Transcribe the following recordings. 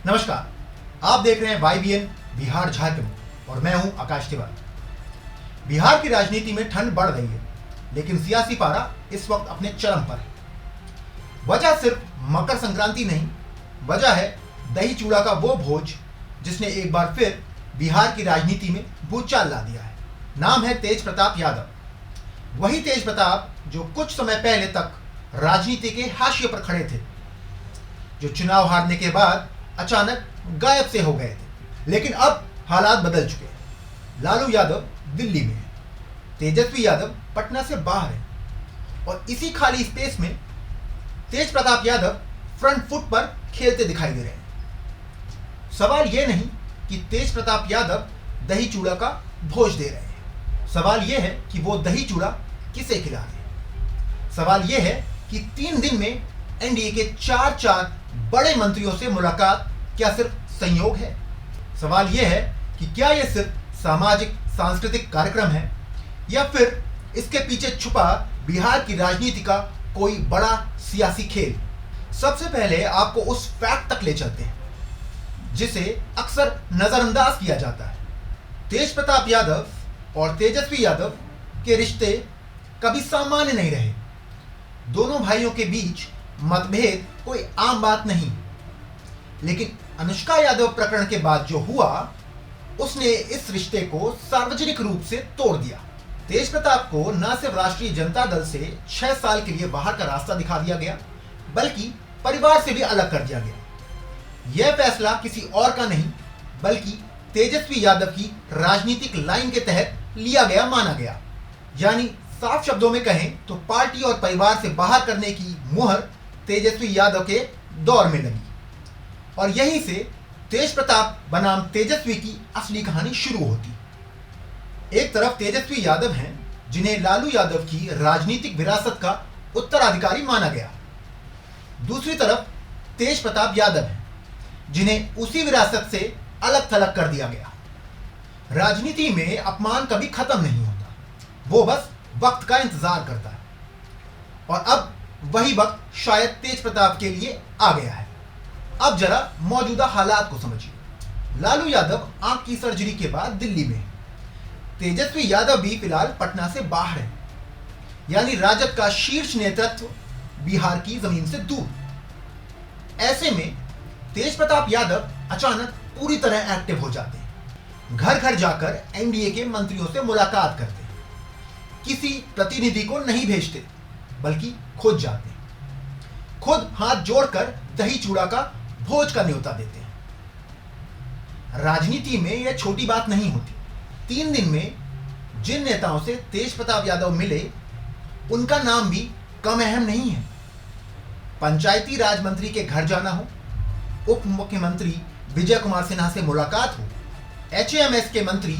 नमस्कार, आप देख रहे हैं YBN बिहार झारखंड और मैं हूं आकाश तिवारी। बिहार की राजनीति में ठंड बढ़ रही है, लेकिन सियासी पारा इस वक्त अपने चरम पर है। वजह सिर्फ मकर संक्रांति नहीं, वजह है दही चूड़ा का वो भोज जिसने एक बार फिर बिहार की राजनीति में भूचाल ला दिया है। नाम है तेज प्रताप यादव। वही तेज प्रताप जो कुछ समय पहले तक राजनीति के हाशिए पर खड़े थे, जो चुनाव हारने के बाद अचानक गायब से हो गए थे। लेकिन अब हालात बदल चुके हैं। लालू यादव दिल्ली में है, तेजस्वी यादव पटना से बाहर है और इसी खाली स्पेस में तेज प्रताप यादव फ्रंट फुट पर खेलते दिखाई दे रहे हैं। सवाल यह नहीं कि तेज प्रताप यादव दही चूड़ा का भोज दे रहे हैं, सवाल यह है कि वो दही चूड़ा किसे खिला रहे हैं। सवाल यह है कि 3 दिन में एनडीए के 4 बड़े मंत्रियों से मुलाकात क्या सिर्फ संयोग है। सवाल यह है कि क्या यह सिर्फ सामाजिक सांस्कृतिक कार्यक्रम है या फिर इसके पीछे छुपा बिहार की राजनीति का कोई बड़ा सियासी खेल। सबसे पहले आपको उस फैक्ट तक ले चलते हैं जिसे अक्सर नजरअंदाज किया जाता है। तेज प्रताप यादव और तेजस्वी यादव के रिश्ते कभी सामान्य नहीं रहे। दोनों भाइयों के बीच मतभेद कोई आम बात नहीं, लेकिन अनुष्का यादव प्रकरण के बाद जो हुआ उसने इस रिश्ते को सार्वजनिक रूप से तोड़ दिया। तेज प्रताप को न सिर्फ राष्ट्रीय जनता दल से 6 साल के लिए बाहर का रास्ता दिखा दिया गया, बल्कि परिवार से भी अलग कर दिया गया। यह फैसला किसी और का नहीं बल्कि तेजस्वी यादव की राजनीतिक लाइन के तहत लिया गया माना गया। यानी साफ शब्दों में कहें तो पार्टी और परिवार से बाहर करने की मुहर तेजस्वी यादव के दौर में लगी और यहीं से तेज प्रताप बनाम तेजस्वी की असली कहानी शुरू होती। एक तरफ तेजस्वी यादव हैं जिन्हें लालू यादव की राजनीतिक विरासत का उत्तराधिकारी माना गया, दूसरी तरफ तेज प्रताप यादव हैं जिन्हें उसी विरासत से अलग थलग कर दिया गया। राजनीति में अपमान कभी खत्म नहीं होता, वो बस वक्त का इंतजार करता है और अब वही वक्त शायद तेज प्रताप के लिए आ गया है। अब जरा मौजूदा हालात को समझिए। लालू यादव आंख की सर्जरी के बाद दिल्ली में, तेजस्वी यादव भी फिलहाल पटना से बाहर है, यानी राजद का शीर्ष नेतृत्व बिहार की जमीन से दूर। ऐसे में तेज प्रताप यादव अचानक पूरी तरह एक्टिव हो जाते हैं, घर घर जाकर एनडीए के मंत्रियों से मुलाकात करते हैं, किसी प्रतिनिधि को नहीं भेजते बल्कि खुद जाते हैं, खुद हाथ जोड़कर दही चूड़ा का भोज का न्योता देते हैं। राजनीति में यह छोटी बात नहीं होती। 3 दिन में जिन नेताओं से तेज प्रताप यादव मिले उनका नाम भी कम अहम नहीं है। पंचायती राज मंत्री के घर जाना हो, उप मुख्यमंत्री विजय कुमार सिन्हा से मुलाकात हो, एचएमएस के मंत्री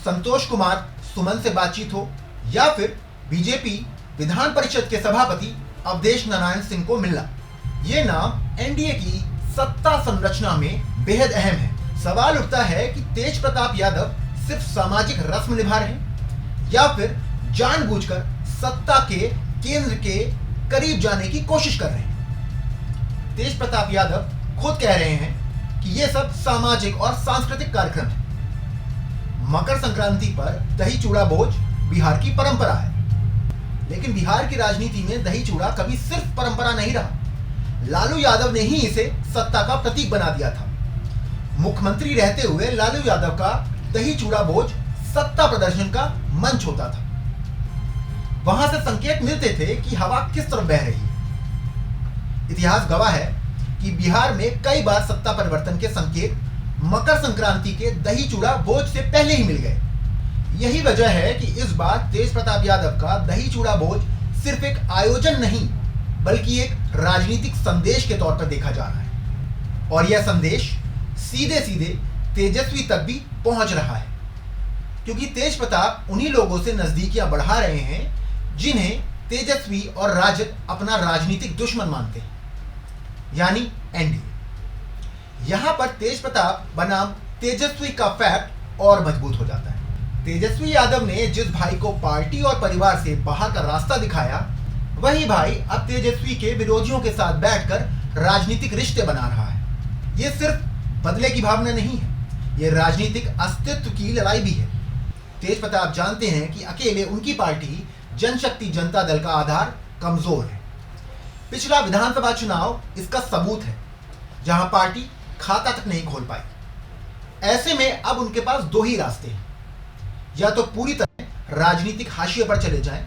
संतोष कुमार सुमन से बातचीत हो या फिर बीजेपी विधान परिषद के सभापति अवधेश नारायण सिंह को मिलना, ये नाम एनडीए की सत्ता संरचना में बेहद अहम है। सवाल उठता है कि तेज प्रताप यादव सिर्फ सामाजिक रस्म निभा रहे हैं या फिर जानबूझकर सत्ता के केंद्र के करीब जाने की कोशिश कर रहे हैं। तेज प्रताप यादव खुद कह रहे हैं कि यह सब सामाजिक और सांस्कृतिक कार्यक्रम है। मकर संक्रांति पर दही चूड़ा भोज बिहार की परंपरा है, लेकिन बिहार की राजनीति में दही चूड़ा कभी सिर्फ परंपरा नहीं रहा। लालू यादव ने ही इसे सत्ता का प्रतीक बना दिया था। मुख्यमंत्री रहते हुए लालू यादव का दही चूड़ा भोज सत्ता प्रदर्शन का मंच होता था। वहां से संकेत मिलते थे कि हवा किस तरफ बह रही है। इतिहास गवाह है कि बिहार में कई बार सत्ता परिवर्तन के संकेत मकर संक्रांति के दही चूड़ा भोज से पहले ही मिल गए। यही वजह है कि इस बार तेज प्रताप यादव का दही चूड़ा भोज सिर्फ एक आयोजन नहीं बल्कि एक राजनीतिक संदेश के तौर पर देखा जा रहा है और यह संदेश सीधे सीधे तेजस्वी तक भी पहुंच रहा है, क्योंकि तेज प्रताप उन्हीं लोगों से नजदीकियां बढ़ा रहे हैं जिन्हें तेजस्वी और राजद अपना राजनीतिक दुश्मन मानते हैं, यानी एनडीए। यहां पर तेज प्रताप बनाम तेजस्वी का फैक्ट और मजबूत हो जाता है। तेजस्वी यादव ने जिस भाई को पार्टी और परिवार से बाहर का रास्ता दिखाया, वही भाई अब तेजस्वी के विरोधियों के साथ बैठकर राजनीतिक रिश्ते बना रहा है। ये सिर्फ बदले की भावना नहीं है, ये राजनीतिक अस्तित्व की लड़ाई भी है। तेज प्रताप जानते हैं कि अकेले उनकी पार्टी जनशक्ति जनता दल का आधार कमजोर है। पिछला विधानसभा चुनाव इसका सबूत है, जहां पार्टी खाता तक नहीं खोल पाई। ऐसे में अब उनके पास दो ही रास्ते हैं, या तो पूरी तरह राजनीतिक हाशिए पर चले जाएं,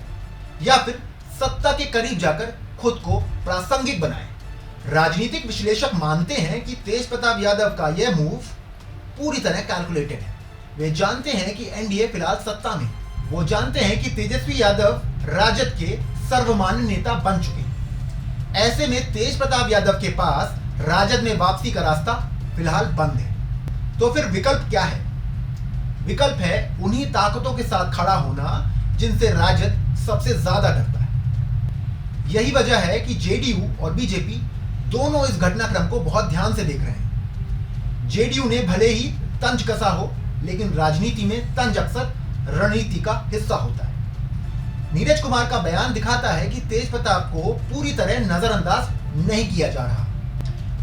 या फिर सत्ता के करीब जाकर खुद को प्रासंगिक बनाएं। राजनीतिक विश्लेषक मानते हैं कि तेज प्रताप यादव का यह मूव पूरी तरह कैलकुलेटेड है। वे जानते हैं कि एनडीए फिलहाल सत्ता में, वो जानते हैं कि तेजस्वी यादव राजद के सर्वमान्य नेता बन चुके हैं। ऐसे में तेज प्रताप यादव के पास राजद में वापसी का रास्ता फिलहाल बंद है। तो फिर विकल्प क्या है? विकल्प है उन्हीं ताकतों के साथ खड़ा होना जिनसे राजद सबसे ज्यादा डरता है। यही वजह है कि जेडीयू और बीजेपी दोनों इस घटनाक्रम को बहुत ध्यान से देख रहे हैं। जेडीयू ने भले ही तंज कसा हो, लेकिन राजनीति में तंज अक्सर रणनीति का हिस्सा होता है। नीरज कुमार का बयान दिखाता है कि तेज प्रताप को पूरी तरह नजरअंदाज नहीं किया जा रहा।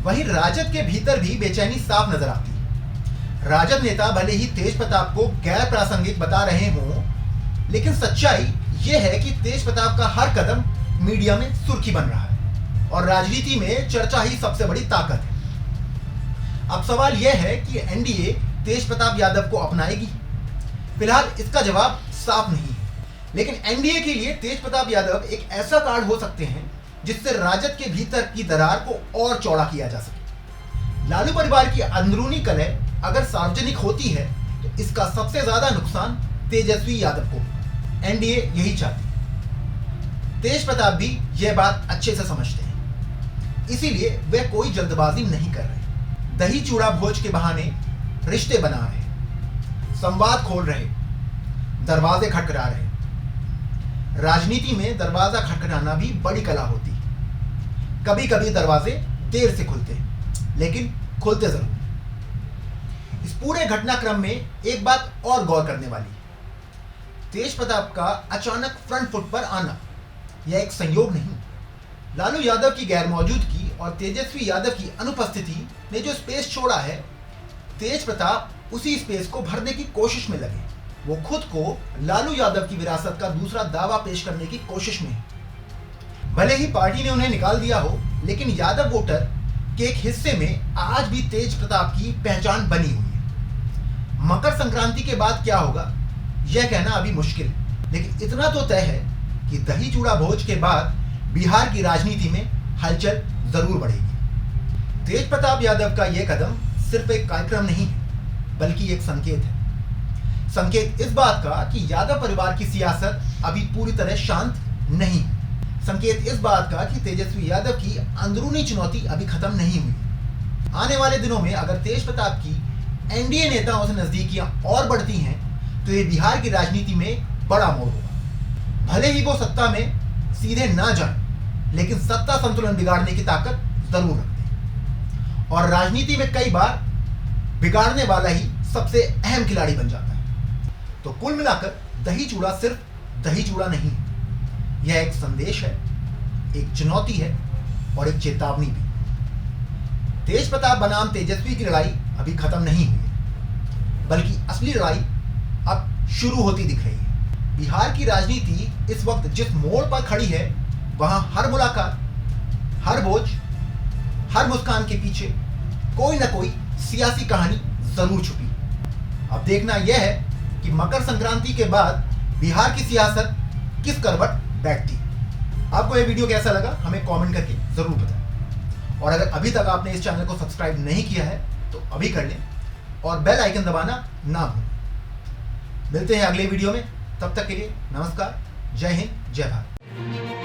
वहीं राजद के भीतर भी बेचैनी साफ नजर आती है। राजद नेता भले ही तेज प्रताप को गैर प्रासंगिक बता रहे हों, लेकिन सच्चाई यह है कि तेज प्रताप का हर कदम मीडिया में सुर्खी बन रहा है और राजनीति में चर्चा ही सबसे बड़ी ताकत है। अब सवाल यह है कि एनडीए तेज प्रताप यादव को अपनाएगी? फिलहाल इसका जवाब साफ नहीं है, लेकिन एनडीए के लिए तेज प्रताप यादव एक ऐसा कार्ड हो सकते हैं जिससे राजद के भीतर की दरार को और चौड़ा किया जा सके। लालू परिवार की अंदरूनी कलह अगर सार्वजनिक होती है तो इसका सबसे ज्यादा नुकसान तेजस्वी यादव को। एनडीए यही चाहती है। तेज प्रताप भी यह बात अच्छे से समझते हैं, इसीलिए वे कोई जल्दबाजी नहीं कर रहे। दही चूड़ा भोज के बहाने रिश्ते बना रहे, संवाद खोल रहे, दरवाजे खटखटा रहे। राजनीति में दरवाजा खटखटाना भी बड़ी कला होती है। कभी कभी दरवाजे देर से खुलते हैं, लेकिन खुलते जरूर। इस पूरे घटनाक्रम में एक बात और गौर करने वाली है। तेज प्रताप का अचानक फ्रंट फुट पर आना यह एक संयोग नहीं। लालू यादव की गैर मौजूदगी और तेजस्वी यादव की अनुपस्थिति ने जो स्पेस छोड़ा है, तेज प्रताप उसी स्पेस को भरने की कोशिश में लगे। वो खुद को लालू यादव की विरासत का दूसरा दावा पेश करने की कोशिश में है। भले ही पार्टी ने उन्हें निकाल दिया हो, लेकिन यादव वोटर के एक हिस्से में आज भी तेज प्रताप की पहचान बनी हुई है। मकर संक्रांति के बाद क्या होगा यह कहना अभी मुश्किल है, लेकिन इतना तो तय है कि दही चूड़ा भोज के बाद बिहार की राजनीति में हलचल जरूर बढ़ेगी। तेज प्रताप यादव का यह कदम सिर्फ एक कार्यक्रम नहीं है, बल्कि एक संकेत है। संकेत इस बात का कि यादव परिवार की सियासत अभी पूरी तरह शांत नहीं। संकेत इस बात का कि तेजस्वी यादव की अंदरूनी चुनौती अभी खत्म नहीं हुई। आने वाले दिनों में अगर तेज प्रताप की एनडीए नेताओं से नजदीकियां और बढ़ती हैं, तो ये बिहार की राजनीति में बड़ा मोड़ होगा। भले ही वो सत्ता में सीधे ना जाए, लेकिन सत्ता संतुलन बिगाड़ने की ताकत जरूर रखते हैं। और राजनीति में कई बार बिगाड़ने वाला ही सबसे अहम खिलाड़ी बन जाता है। तो कुल मिलाकर दही चूड़ा सिर्फ दही चूड़ा नहीं है, यह एक संदेश है, एक चुनौती है और एक चेतावनी भी। तेज प्रताप बनाम तेजस्वी की लड़ाई अभी खत्म नहीं हुई है, बल्कि असली लड़ाई अब शुरू होती दिख रही है। बिहार की राजनीति इस वक्त जिस मोड़ पर खड़ी है, वहां हर मुलाकात, हर भोज, हर मुस्कान के पीछे कोई ना कोई सियासी कहानी जरूर छुपी। अब देखना यह है कि मकर संक्रांति के बाद बिहार की सियासत किस करवट बैठती। आपको यह वीडियो कैसा लगा हमें कमेंट करके जरूर बताएं। और अगर अभी तक आपने इस चैनल को सब्सक्राइब नहीं किया है तो अभी कर लें और बेल आइकन दबाना ना भूलें। मिलते हैं अगले वीडियो में, तब तक के लिए नमस्कार, जय हिंद, जय भारत।